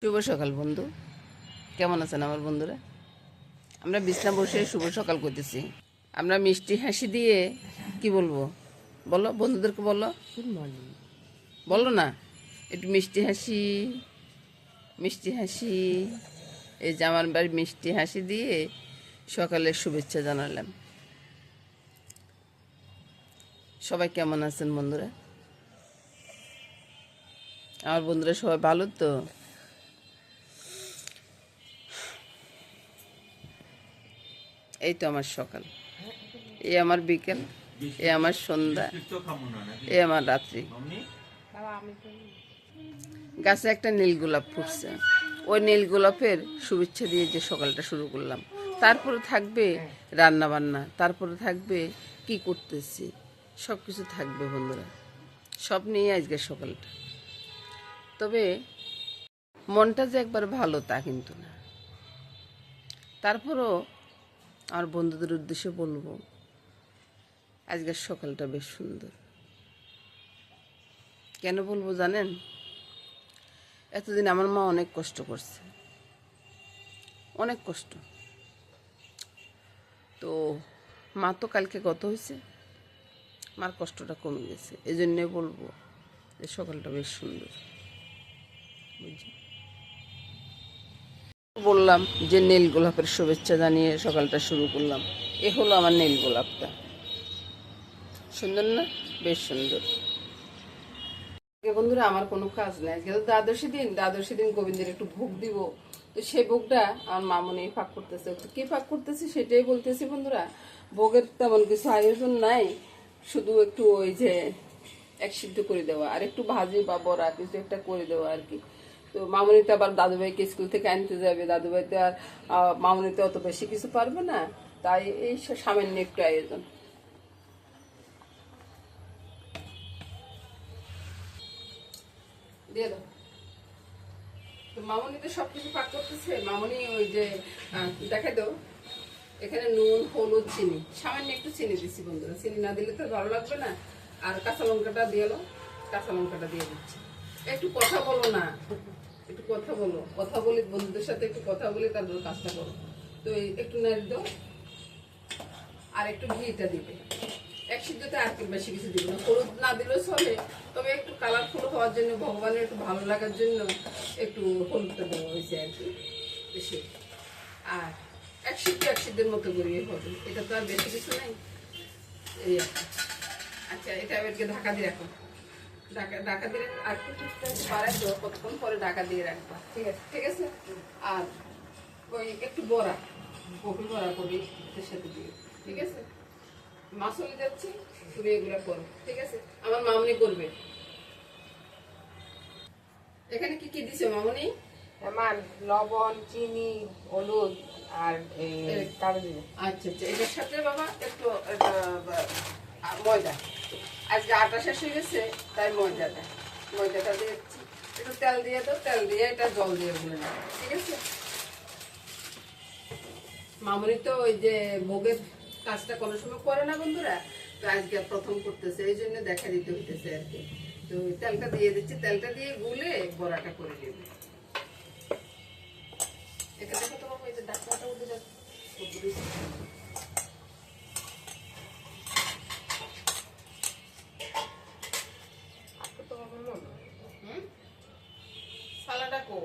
শুভ সকাল বন্ধু, কেমন আছেন আমার বন্ধুরা? আমরা বিছনা বসে শুভ সকাল করতেছি। আমরা মিষ্টি হাসি দিয়ে কি বলবো, বলো বন্ধুদেরকে, বলো গুড মর্নিং। বলো না, একটু মিষ্টি হাসি, মিষ্টি হাসি। এই যে আমার বাড়ি মিষ্টি হাসি দিয়ে সকালের শুভেচ্ছা জানালাম। সবাই কেমন আছেন বন্ধুরা? আমার বন্ধুরা সবাই ভালো তো? এই তো আমার সকাল, এই আমার বিকেল, এই আমার সন্ধ্যা, এই আমার রাত্রি। গাছে একটা নীল গোলাপ ফুটছে, ওই নীল গোলাপের শুভেচ্ছা দিয়ে যে সকালটা শুরু করলাম। তারপরে থাকবে রান্না বান্না, তারপরে থাকবে কি করতেছি, সব কিছু থাকবে বন্ধুরা। সব নিয়ে আজকের সকালটা। তবে মনটা যে একবার ভালো তা কিন্তু না। তারপরও আমার বন্ধুদের উদ্দেশ্যে বলবো, আজকের সকালটা বেশ সুন্দর। কেন বলবো জানেন? এতদিন আমার মা অনেক কষ্ট করছে, অনেক কষ্ট। তো মা তো কালকে গত হয়েছে, মার কষ্টটা কমে গেছে। এই জন্যে বলবো যে সকালটা বেশ সুন্দর। বুঝছি, বললাম যে নীল গোলাপের শুভেচ্ছা জানিয়ে সকালটা শুরু করলাম। এ হলো আমার নীল গোলাপটা, সুন্দর না? বেশ সুন্দর। বন্ধুরা, আমার কোনো কাজ নাই, আজকে তো দ্বাদশী দিন গোবিন্দের একটু ভোগ দিব। তো সেই ভোগটা আমার মামনি পাক করতেছে। কি পাক করতেছি সেটাই বলতেছি বন্ধুরা। ভোগের তেমন কিছু আয়োজন নাই, শুধু একটু ওই যে এক সিদ্ধ করে দেওয়া আর একটু ভাজি বা বড়া কিছু একটা করে দেওয়া আর কি। তো মামনি তো আবার দাদুভাইকে স্কুল থেকে আনতে যাবে, দাদুভাই তো আর মামনি তো অত বেশি কিছু পারবে না, তাই এই সামান্য একটু আয়োজন। দিয়ে দাও। তো মামনি তো সবকিছু পাক করতেছে। মামনি ওই যে দেখাই দাও, এখানে নুন, হলুদ, চিনি, সামান্য একটু চিনি দিচ্ছি বন্ধুরা। চিনি না দিলে তো ভালো লাগবে না। আর কাঁচা লঙ্কাটা দিয়ে এলো, কাঁচা লঙ্কাটা দিয়ে দিচ্ছি। একটু কথা বলো না, একটু কথা বলো, কথা বলি বন্ধুদের সাথে, একটু কথা বলি, তারপর কাজটা করো। তো একটু নাড়ি দাও, আর একটু ঘিটা দিবে। এক সিদ্ধতে আর বেশি কিছু দিব না, হলুদ না দিলেও চলে, তবে একটু কালারফুল হওয়ার জন্য, ভগবানের একটু ভালো লাগার জন্য একটু হলুদটা দেওয়া হয়েছে আর কি বেশি। আর এক সিদ্ধের মতো করিয়ে হবে, এটা তো আর বেশি কিছু নাই। এই আচ্ছা, এটা এবারকে ঢাকা দিয়ে রাখো। ঢাকা দিয়ে আর একটু বাড়াই দেবো, কতক্ষণ পরে ঢাকা দিয়ে রাখবা। ঠিক আছে, ঠিক আছে। আর ওই একটু বড়া, কপি বড়া করি এর সাথে দিয়ে, ঠিক আছে? মাছ হয়ে যাচ্ছে, তুমি এগুলো করো, ঠিক আছে? আমার মামনি করবে। এখানে কি কি দিছো মামনি? আমার লবণ, চিনি, হলুদ আর কালো জিরে। আচ্ছা আচ্ছা, এটার সাথে বাবা একটু ময়দা। আজকে আটা শেষ হয়ে গেছে, তাই ময়দাটা দিয়েছি। একটু তেল দিয়ে দাও, তেল দিয়ে এটা জল দিয়ে গুলে নাও, ঠিক আছে? মামনি তো ওই যে ভোগের কাজটা কোনো সময় করে না বন্ধুরা, তো আজকে প্রথম করতেছে, এই জন্য দেখা দিতে হইতেছে আর কি। তো তেলটা দিয়ে দিচ্ছি, তেলটা দিয়ে গুলে বড়াটা করে নেবে। এটা দেখো তো বাবা, এই যে ডাক্তারটা উঠে যাচ্ছে। সালাডা কো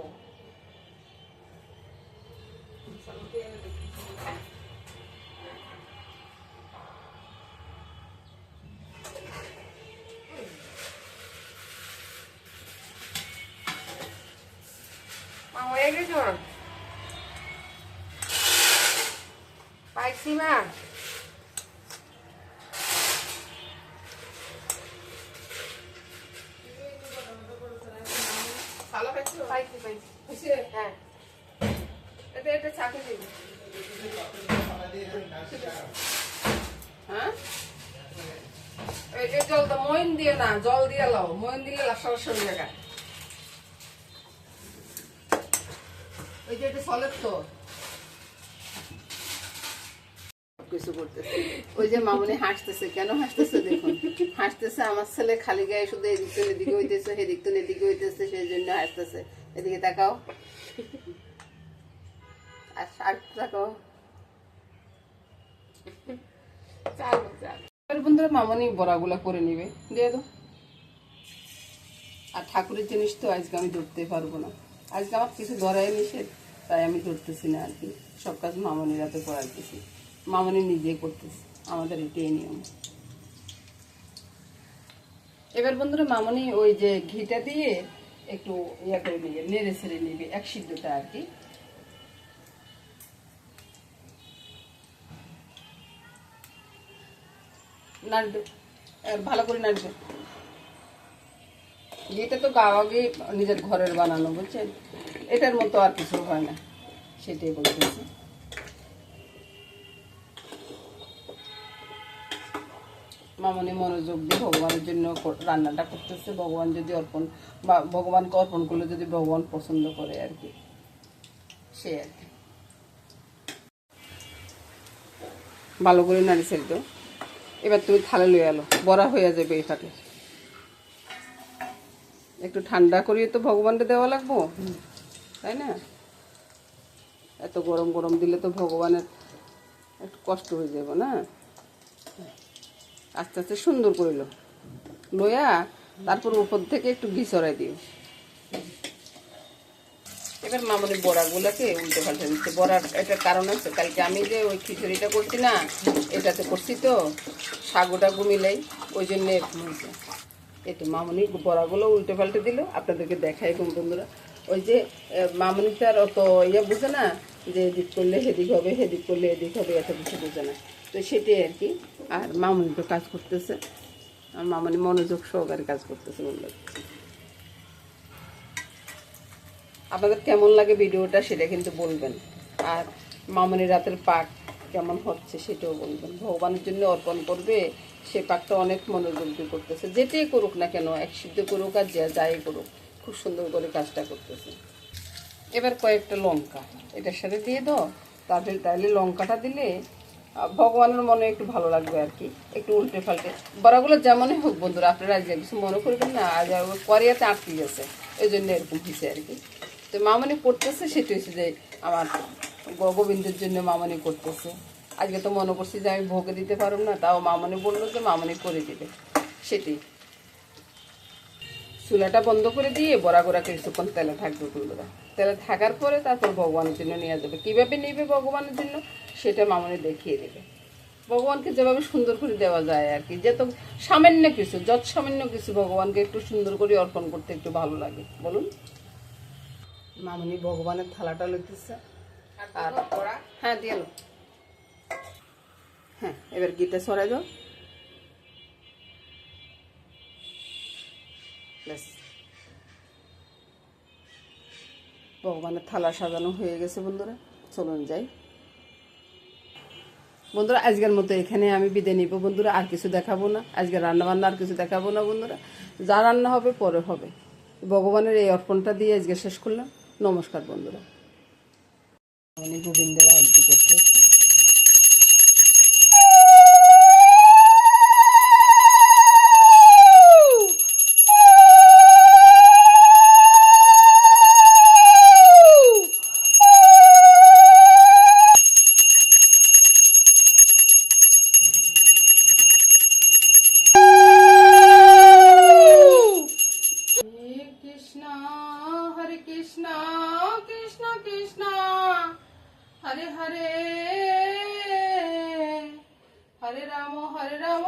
মা হয়ে গেছে পাইছি মা। সালা পাইছো? পাইছি পাইছি। হয়েছে? হ্যাঁ, এটা চাকে দিবি। হ্যাঁ, এই জলটা মইন দিয়ে না, জল দিয়ে লাও, মইন দিলে লাসা জায়গা। ওই যে এটা সলের তো কিছু করতেছে। ওই যে মামনি হাসতেছে, কেন হাসতেছে দেখুন, হাসতেছে আমার ছেলে খালি গায়ে শুধু এদিক তো এদিকে হইতেছে, সেদিক তো এদিকে হইতেছে, সেই জন্য হাসতেছে। এদিকে তাকাও, আর তাকাও। চালু চালু। এবার বন্ধুরা মামনি বড়াগুলা করে নিবে, দিয়ে দাও। আর ঠাকুরের জিনিস তো আজকে আমি ধরতে পারবো না, আজকে আমার কিছু ধরাই নিষেধ, তাই আমি ধরতেছি না আর কি। সব কাজ মামনির হাতে করাইতেছি, মামনি নিজেই করতেছি, আমাদের এটাই নিয়ম। এবার বন্ধুরা মামনি ওই যে ঘিটা দিয়ে একটু ইয়া করে নিবে, নেড়ে ছেড়ে নিবে এক সিদ্ধটা আর কি। নাড়বে, ভালো করে নাড়বে। এটা তো গাও আগে নিজের ঘরের বানানো, বুঝছেন, এটার মতো আর কিছু হয় না, সেটাই বলতেছি। মামনি মনোযোগ দিয়ে ভগবানের জন্য রান্নাটা করতেছে। ভগবান যদি অর্পণ বা ভগবানকে অর্পণ করলে যদি ভগবান পছন্দ করে আর কি, সে আর কি। ভালো করে নাড়ি ছেড়ে দাও। এবার তুমি থালে লয়ে এলো, বড়া হয়ে যাবে এই ফাটে। একটু ঠান্ডা করিয়ে তো ভগবানকে দেওয়া লাগবো, তাই না? এত গরম গরম দিলে তো ভগবানের একটু কষ্ট হয়ে যাবে না। আস্তে আস্তে সুন্দর করে লইয়া তারপর উপর থেকে একটু ঘি ছড়াই দিও। এবার মামনি বড়াগুলোকে উল্টে পাল্টে দিচ্ছে। বড়ার একটা কারণ আছে, কালকে আমি যে ওই খিচুড়িটা করছি না, এটাতে করছি তো সাগুটা মিলাই, ওই জন্য এরকম হয়েছে। এই তো মামনি বড়াগুলো উল্টে পাল্টে দিল। আপনাদেরকে দেখাই বন্ধুরা, ওই যে মামনি তো আর অত ইয়ে বুঝে না যে এদিক করলে হেদিক হবে, হেদিক করলে এদিক হবে, এত কিছু বুঝে না। তো সেটাই আর কি। আর মামনি তো কাজ করতেছে, আর মামনি মনোযোগ সহকারে কাজ করতেছে বললো। আপনাদের কেমন লাগে ভিডিওটা সেটা কিন্তু বলবেন। আর মামনির রাতের পাক কেমন হচ্ছে সেটাও বলবেন। ভগবানের জন্য অর্পণ করবে, সে পাকটা অনেক মনোযোগ দিয়ে করতেছে। যেটাই করুক না কেন, এক সিদ্ধ করুক আর যাই করুক, খুব সুন্দর করে কাজটা করতেছে। এবার কয়েকটা লঙ্কা এটার সাথে দিয়ে দাও। তারপরে তাহলে লঙ্কাটা দিলে ভগবানের মনে একটু ভালো লাগবে আর কি। একটু উল্টে পাল্টে বড়াগুলো যেমনই হোক বন্ধুরা, আপনারা আজ কিছু মনে করবেন না, আজ করিয়াতে আটকে গেছে, ওই জন্য এরকম হয়েছে আর কি। তো মামনি করতেছে, সেটা হচ্ছে যে আমার গোবিন্দের জন্য মামনি করতেছে। আজকে তো মনে করছি যে আমি ভোগে দিতে পারব না, তাও মামনি বললো যে মামনি করে দিবে, সেটাই। চুলাটা বন্ধ করে দিয়ে বড়াগুড়াকে কিছুক্ষণ তেলে থাকবে বন্ধুরা। তেলে থাকার পরে তারপর ভগবানের জন্য নেওয়া যাবে। কীভাবে নেবে ভগবানের জন্য সেটা মামনি দেখিয়ে দেবে। ভগবানকে যেভাবে সুন্দর করে দেওয়া যায় আর কি, যত সামান্য কিছু, যত সামান্য কিছু ভগবানকে একটু সুন্দর করে অর্পণ করতে একটু ভালো লাগে বলুন। মামনি ভগবানের থালাটা লইতেছে। আর হ্যাঁ দিয়ে এলো। হ্যাঁ এবার গিটা সরাই দাও, ব্যাস ভগবানের থালা সাজানো হয়ে গেছে বন্ধুরা। চলুন যাই বন্ধুরা, আজকের মতো এখানে আমি বিদায় নিব বন্ধুরা। আর কিছু দেখাবো না, আজকে রান্না বান্না আর কিছু দেখাবো না বন্ধুরা। যা রান্না হবে পরে হবে। ভগবানের এই অর্পণটা দিয়ে আজকে শেষ করলাম। নমস্কার বন্ধুরা। আমি গোবিন্দের আরতি করতে হরে হরে, হরে রাম